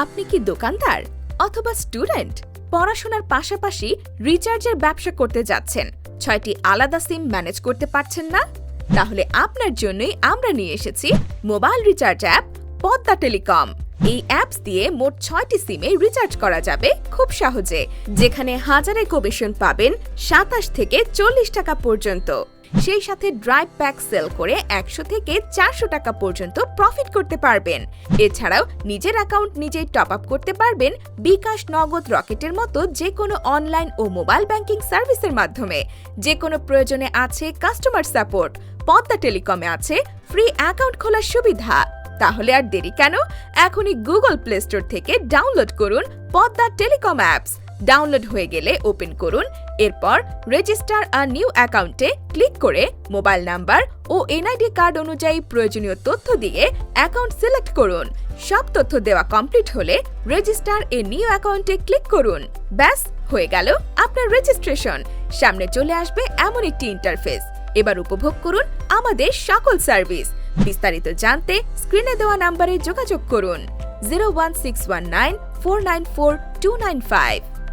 আপনি কি দোকানদার অথবা স্টুডেন্ট? পড়াশোনার পাশাপাশি রিচার্জের ব্যবসা করতে যাচ্ছেন, 6টি আলাদা সিম ম্যানেজ করতে পারছেন না? তাহলে আপনার জন্যই আমরা নিয়ে এসেছি mobile recharge app Padma telecom. এই অ্যাপস দিয়ে মোট 6টি সিমে রিচার্জ করা যাবে খুব সহজে, যেখানে হাজারে কমিশন পাবেন 27 থেকে 40 টাকা পর্যন্ত। সেই সাথে ড্রাইভ প্যাক সেল করে 100 থেকে 400 টাকা পর্যন্ত প্রফিট করতে পারবেন। এছাড়াও নিজের অ্যাকাউন্ট নিজেই টপ আপ করতে পারবেন বিকাশ, নগদ, রকেটের মতো যে কোনো অনলাইন ও মোবাইল ব্যাংকিং সার্ভিসের মাধ্যমে। যে কোনো প্রয়োজনে আছে কাস্টমার সাপোর্ট। পদ্মা টেলিকমে আছে ফ্রি অ্যাকাউন্ট খোলার সুবিধা। তাহলে আর দেরি কেন? এখনই গুগল প্লে স্টোর থেকে ডাউনলোড করুন পদ্মা টেলিকম অ্যাপস। ডাউনলোড হয়ে গেলে ওপেন করুন, এরপর রেজিস্টার আ নিউ অ্যাকাউন্টে ক্লিক করে মোবাইল নাম্বার ও এনআইডি কার্ড অনুযায়ী প্রয়োজনীয় তথ্য দিয়ে অ্যাকাউন্ট সিলেক্ট করুন। সব তথ্য দেওয়া কমপ্লিট হলে রেজিস্টার এ নিউ অ্যাকাউন্টে ক্লিক করুন। ব্যাস, হয়ে গেল আপনার রেজিস্ট্রেশন। সামনে চলে আসবে এমন একটি ইন্টারফেস। এবার উপভোগ করুন আমাদের সকল সার্ভিস। বিস্তারিত জানতে স্ক্রিনে দেওয়া নম্বরে যোগাযোগ করুন 01619 494 295।